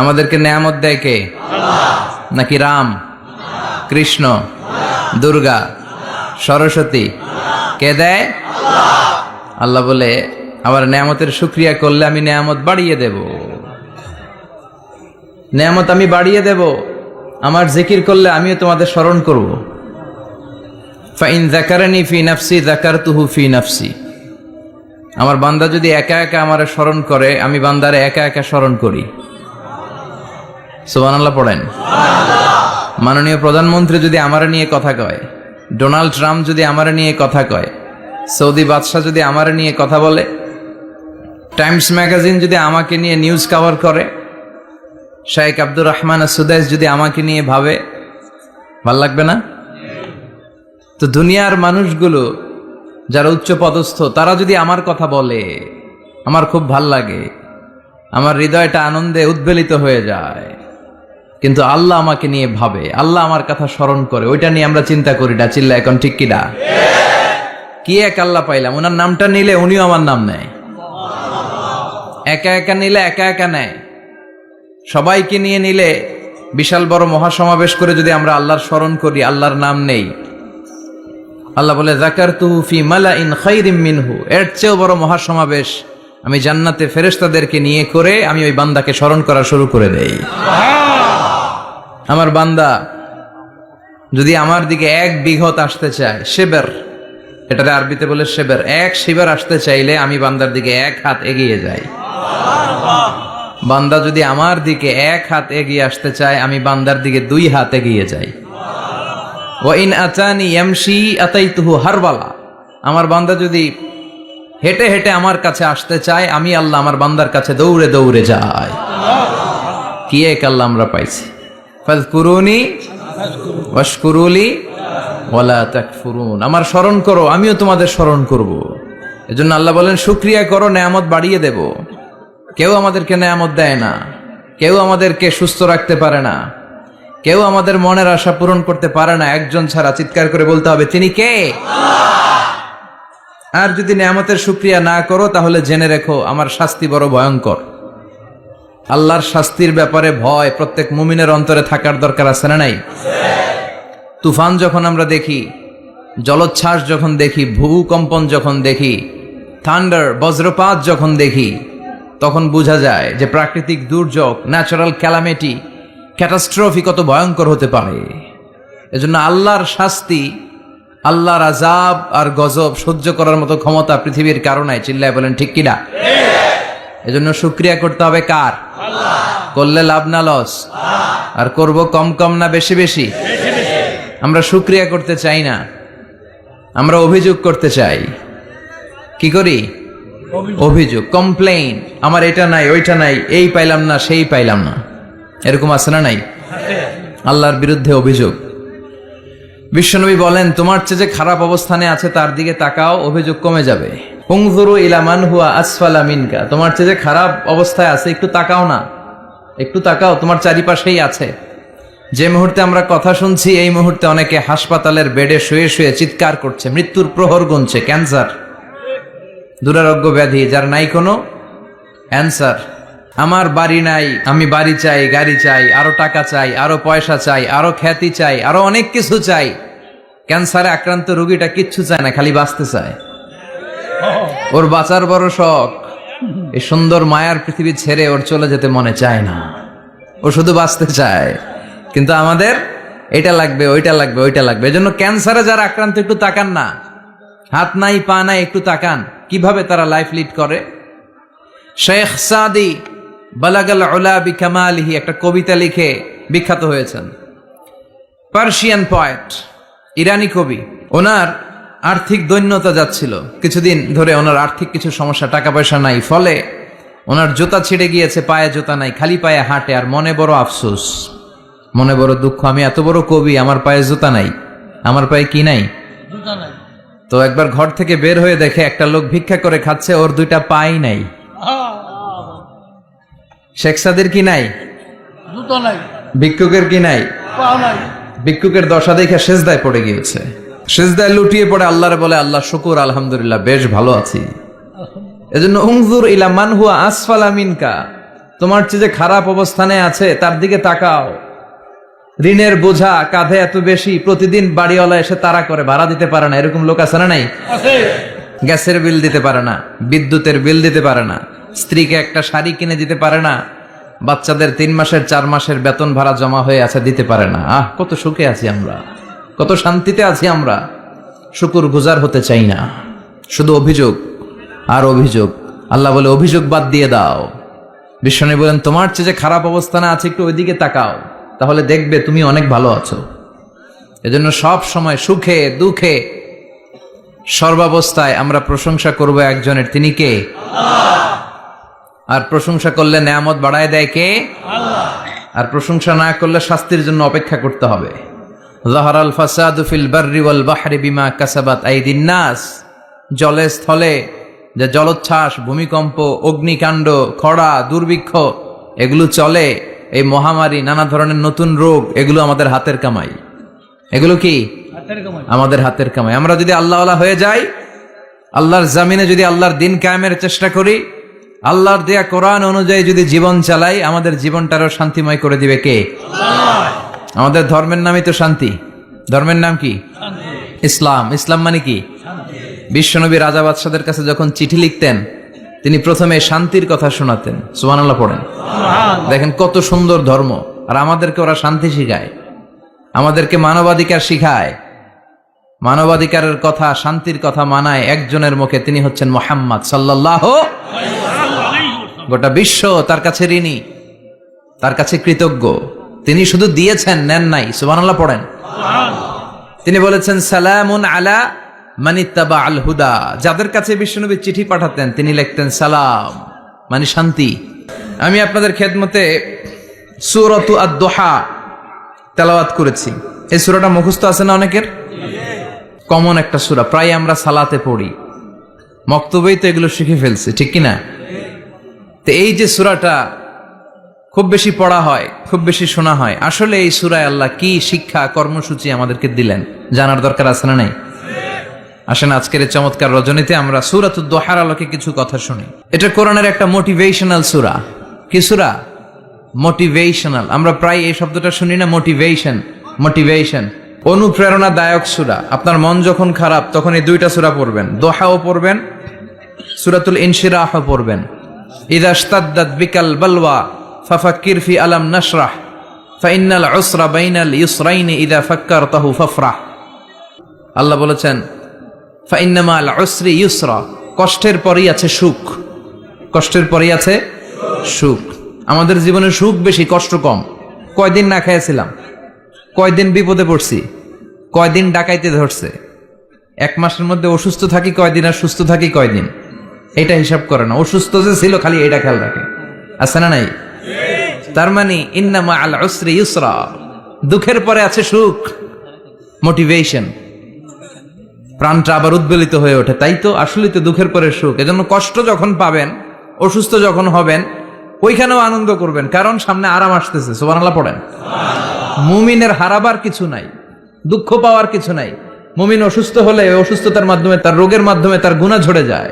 আমাদেরকে নেয়ামত দেয় কে? নাকি রাম, কৃষ্ণ, দুর্গা, সরস্বতী? কে দেয়? আল্লাহ বলে আবার নেয়ামতের শুকরিয়া করলে আমি নেয়ামত বাড়িয়ে দেব। নেয়ামত আমি বাড়িয়ে দেব, আমার জিকির করলে আমিও তোমাদের স্মরণ করব। ফাইন যাকারানি ফি নাফসি যাকারতুহু ফি নাফসি। আমার বান্দা যদি একা একা আমারে স্মরণ করে, আমি বান্দারে একা একা স্মরণ করি। সুবহানাল্লাহ পড়েন। মাননীয় প্রধানমন্ত্রী যদি আমারে নিয়ে কথা কয়, ডোনাল্ড ট্রাম্প যদি আমারে নিয়ে কথা কয়, সৌদি বাদশাহ যদি আমারে নিয়ে কথা বলে, টাইমস ম্যাগাজিন যদি আমাকে নিয়ে নিউজ কভার করে, শাইখ আব্দুর রহমান সুদাইস যদি আমাকে নিয়ে ভাবে, ভাল লাগবে না? তো দুনিয়ার মানুষগুলো যারা উচ্চ পদস্থ, তারা যদি আমার কথা বলে, আমার খুব ভাল লাগে, আমার হৃদয়টা আনন্দে উদ্বেলিত হয়ে যায়। কিন্তু আল্লাহ আমাকে নিয়ে ভাবে, আল্লাহ আমার কথা স্মরণ করে, ওইটা নিয়ে আমরা চিন্তা করি না। চিল্লা এখন ঠিক কিনা? কি এক আল্লাহ পাইলাম, ওনার নামটা নিলে উনিও আমার নাম নেয়। একা একা নিলে একা একা নেয়, সবাইকে নিয়ে নিলে, বিশাল বড় মহাসমাবেশ করে যদি আমরা আল্লাহর স্মরণ করি, আল্লাহর নাম নেই, আল্লাহ বলে যাকারতুহু ফি মালাইন খায়রিম মিনহু, এর চেয়েও বড় মহাসমাবেশ আমি জান্নাতে ফেরেশতাদেরকে নিয়ে করে আমি ওই বান্দাকে স্মরণ করা শুরু করে দেই। আমার বান্দা যদি আমার দিকে এক বিঘত আসতে চায়, শেবের, এটাতে আরবিতে বলে শেবের, এক শিবের আসতে চাইলে আমি বান্দার দিকে এক হাত এগিয়ে যাই। বান্দা যদি আমার দিকে এক হাত এগিয়ে আসতে চায়, আমি বান্দার দিকে দুই হাত এগিয়ে যাই। ওয়া ইন আতানি ইয়ামশি আতাইতুহু হারবালা, আমার বান্দা যদি হেঁটে হেঁটে আমার কাছে আসতে চায়, আমি আল্লাহ আমার বান্দার কাছে দৌড়ে দৌড়ে যাই। কি এক আল্লাহ আমরা পাইছি। ফাযকুরুনি ওয়াশকুরুলি ওয়ালা তাকফুরুন, আমার স্মরণ করো, আমিও তোমাদের স্মরণ করব। এজন্য আল্লাহ বলেন শুকরিয়া করো, নেয়ামত বাড়িয়ে দেব। কেউ আমাদেরকে নেয়ামত দেয় না, কেউ আমাদেরকে সুস্থ রাখতে পারে না, কেউ আমাদের মনের আশা পূরণ করতে পারে না, একজন ছাড়া। চিৎকার করে বলতে হবে, তিনি কে? আর যদি নেয়ামতের শুকরিয়া না করো, তাহলে জেনে রেখো আমার শাস্তি বড় ভয়ঙ্কর। আল্লাহর শাস্তির ব্যাপারে ভয় প্রত্যেক মুমিনের অন্তরে থাকার দরকার আছে না নাই? তুফান যখন আমরা দেখি, জলোচ্ছ্বাস যখন দেখি, ভূকম্পন যখন দেখি, থান্ডার, বজ্রপাত যখন দেখি, তখন বোঝা যায় যে প্রাকৃতিক দুর্যোগ, ন্যাচারাল ক্যালামিটি, ক্যাটাস্ট্রফি কত ভয়ঙ্কর হতে পারে। এজন্য আল্লাহর শাস্তি, আল্লাহর আযাব আর গজব সহ্য করার মতো ক্ষমতা পৃথিবীর কারণে। চিল্লায় বলেন ঠিক কিনা? এজন্য শুকরিয়া করতে হবে কার? আল্লাহ। করলে লাভ না লস? আর করব কম কম না বেশি বেশি? আমরা শুকরিয়া করতে চাই না, আমরা অভিযোগ করতে চাই। কি করি? অভিযোগ, কমপ্লেইন। আমার এটা নাই, ওইটা নাই, এই পাইলাম না, সেই পাইলাম না, এরকম আছে না নাই? আল্লাহর বিরুদ্ধে অভিযোগ। বিশ্বনবী বলেন, তোমার চেয়ে যে খারাপ অবস্থানে আছে তার দিকে তাকাও, অভিযোগ কমে যাবে। উনজুরু ইলা মান হুয়া আসফালা মিনকা, তোমার চেয়ে যে খারাপ অবস্থায় আছে একটু তাকাও না, একটু তাকাও, তোমার চারিপাশেই আছে। যে মুহূর্তে আমরা কথা শুনছি, এই মুহূর্তে অনেকে হাসপাতালের বেডে শুয়ে শুয়ে চিৎকার করছে, মৃত্যুর প্রহর গুনছে। ক্যান্সার, দুরারোগ্য ব্যাধি, যার নাই কোনো অ্যান্সার। আমার বাড়ি নাই, আমি বাড়ি চাই, গাড়ি চাই, আরো টাকা চাই, আরো পয়সা চাই, আরো খ্যাতি চাই, আরো অনেক কিছু চাই। ক্যান্সারে আক্রান্ত রোগীটা কিচ্ছু চায় না, খালি বাঁচতে চায়। ওর বাঁচার বড় শখ, এই সুন্দর মায়ার পৃথিবী ছেড়ে ওর চলে যেতে মনে চায় না, ও শুধু বাঁচতে চায়। কিন্তু আমাদের এটা লাগবে, ওইটা লাগবে, ওইটা লাগবে। এজন্য ক্যান্সারে যারা আক্রান্ত, একটু তাকান না, হাত নাই পা নাই, একটু তাকান কিভাবে তারা লাইফ লিড করে। শেখ সাদি বালাগাল উলা বিকামালিহি একটা কবিতা লিখে বিখ্যাত হয়েছেন। পার্সিয়ান পয়েট, ইরানি কবি। ওনার আর্থিক দৈন্যতা যাচ্ছিল, কিছুদিন ধরে ওনার আর্থিক কিছু সমস্যা, টাকা পয়সা নাই, ফলে ওনার জুতা ছিঁড়ে গিয়েছে, পায়ে জুতা নাই, খালি পায়ে হাঁটে। আর মনে বড় আফসোস, মনে বড় দুঃখ, আমি এত বড় কবি, আমার পায়ে জুতা নাই। আমার পায়ে কি নাই? জুতা নাই। তো একবার ঘর থেকে বের হয়ে দেখে একটা লোক ভিক্ষা করে খাচ্ছে, ওর দুইটা পাই নাই। শেখ সাদির কি নাই? জুতা নাই। ভিক্ষুকের কি নাই? পা নাই। ভিক্ষুকের দশা দেখে সেজদায় পড়ে গিয়েছে, সেজদায় লুটিয়ে পড়ে আল্লাহরে বলে, আল্লাহ শুকুর, আলহামদুলিল্লাহ, বেশ ভালো আছি। এজন্য উনজুর ইলা মান হুয়া আসফালা মিনকা, তোমার চেয়ে যে খারাপ অবস্থানে আছে তার দিকে তাকাও। ঋণের বোঝা কাঁধে এত বেশি, প্রতিদিন বাড়িওয়ালা এসে তাড়া করে, ভাড়া দিতে পারে না, এরকম লোক আছে না নাই? গ্যাসের বিল দিতে পারে না, বিদ্যুতের বিল দিতে পারে না, স্ত্রীকে একটা শাড়ি কিনে দিতে পারে না, বাচ্চাদের 3 মাসের 4 মাসের বেতন ভাড়া জমা হয়ে আছে, দিতে পারে না। কত সুখে আছি আমরা, কত শান্তিতে আছি আমরা, শুকুর গুজার হতে চাই না, শুধু অভিযোগ আর অভিযোগ। আল্লাহ বলে অভিযোগ বাদ দিয়ে দাও। বিশ্বনবী বলেন তোমার চেয়ে যে খারাপ অবস্থানে আছে একটু ওইদিকে তাকাও, তাহলে দেখবে তুমি অনেক ভালো আছো। এজন্য সব সময় সুখে দুঃখে সর্বাবস্থায় আমরা প্রশংসা করব একজনের, তিনি কে? আর প্রশংসা করলে নেয়ামত বাড়ায় দেয় কে? আর প্রশংসা না করলে শাস্তির জন্য অপেক্ষা করতে হবে। যাহারাল ফাসাদু ফিল বাররি ওয়াল বাহরি বিমা কাসাবাত আইদিন নাস। জলে স্থলে যে জলোচ্ছ্বাস, ভূমিকম্প, অগ্নিকাণ্ড, খরা, দুর্ভিক্ষ এগুলো চলে, এই মহামারী, নানা ধরনের নতুন রোগ, এগুলো আমাদের হাতের কামাই। এগুলো কি আমাদের হাতের কামাই। আমরা যদি আল্লাহওয়ালা হয়ে যাই, আল্লাহর জামিনে যদি আল্লাহর দিন কায়েমের চেষ্টা করি, আল্লাহর দেয়া কোরআন অনুযায়ী যদি জীবন চালাই, আমাদের জীবনটারও শান্তিময় করে দিবে কে? আমাদের ধর্মের নামই তো শান্তি। ধর্মের নাম কি? ইসলাম। ইসলাম মানে কি? বিশ্বনবী রাজা বাদশাদের কাছে যখন চিঠি লিখতেন, তিনি প্রথমে শান্তির কথা শোনাতেন। সুবহানাল্লাহ পড়েন। দেখেন কত সুন্দর ধর্ম। আর আমাদেরকে ওরা শান্তি শিখায়, আমাদেরকে মানবাধিকার শিখায়, মানবাধিকারের কথা, শান্তির কথা মানায় একজনের মুখে, তিনি হচ্ছেন মুহাম্মদ সাল্লাল্লাহু। গোটা বিশ্ব তার কাছে ঋণী, তার কাছে কৃতজ্ঞ। তিনি শুধু দিয়েছেন, নেন নাই। সুবহানাল্লাহ পড়েন। তিনি বলেছেন সালামুন আলা মানিত্তাবা আল হুদা। যাদের কাছে বিশ্বনবী চিঠি পাঠাতেন তিনি লিখতেন সালাম, মানে শান্তি। আমি আপনাদের খেদমতে সূরাতু আদ-দুহা তেলাওয়াত করেছি। এই সূরাটা মুখস্থ আছে না অনেকের? কমন একটা সূরা, প্রায় আমরা সালাতে পড়ি, মক্তবেই তো এগুলো শিখে ফেলছি, ঠিক কিনা? তো এই যে সূরাটা খুব বেশি পড়া হয়, খুব বেশি শোনা হয়, আসলে এই সূরায় আল্লাহ কি শিক্ষা কর্মসূচি আমাদেরকে দিলেন জানার দরকার আছে না নাই? আসেন আজকের এই চমৎকার রজনীতে আমরা সূরাতুদ দুহার আলোকে কিছু কথা শুনি। এটা কোরআনের একটা মোটিভেশনাল সূরা। কি সূরা? মোটিভেশনাল। আমরা প্রায় এই শব্দটা শুনি না, মোটিভেশন। মোটিভেশন, অনুপ্রেরণাদায়ক সূরা। আপনার মন যখন খারাপ তখন এই দুইটা সূরা পড়বেন, দোহাও পড়বেন, সূরাতুল ইনশিরাহও পড়বেন। ইযা ইশতাদ্দাত বিকাল বালওয়া ফাফাক্কির ফি আলাম নাশরাহ ফাইন্নাল উসরা বাইনাল ইউসরাইনি ইযা ফাক্কারতাহু ফাফরাহ। আল্লাহ বলেছেন ফাইন্নামা আল উসরি ইউসরা, কষ্টের পরেই আছে সুখ। কষ্টের পরেই আছে সুখ। আমাদের জীবনে সুখ বেশি, কষ্ট কম। কয়দিন না খেয়েছিলাম, কয়দিন বিপদে পড়ছি, কয়দিন ডাকাইতে ধরছে, 1 মাসের মধ্যে অসুস্থ থাকি কয়দিন আর সুস্থ থাকি কয়দিন, এটা হিসাব করে না। অসুস্থ যে ছিল খালি এটা খেয়াল রাখে, আছে না নাই? তার মানে ইন্নামা আল উসরি ইউসরা, দুঃখের পরে আছে সুখ। মোটিভেশন, প্রাণটা আবার উদ্বেলিত হয়ে ওঠে। তাই তো, আসলেই তো দুঃখের পরে সুখ। এজন্য কষ্ট যখন পাবেন, অসুস্থ যখন হবেন, ওইখানেও আনন্দ করবেন, কারণ সামনে আরাম আসতেছে। সুবহানাল্লাহ পড়েন। মুমিনের হারাবার কিছু নাই, দুঃখ পাওয়ার কিছু নাই। মুমিন অসুস্থ হলে অসুস্থতার মাধ্যমে, তার রোগের মাধ্যমে তার গুনাহ ঝরে যায়।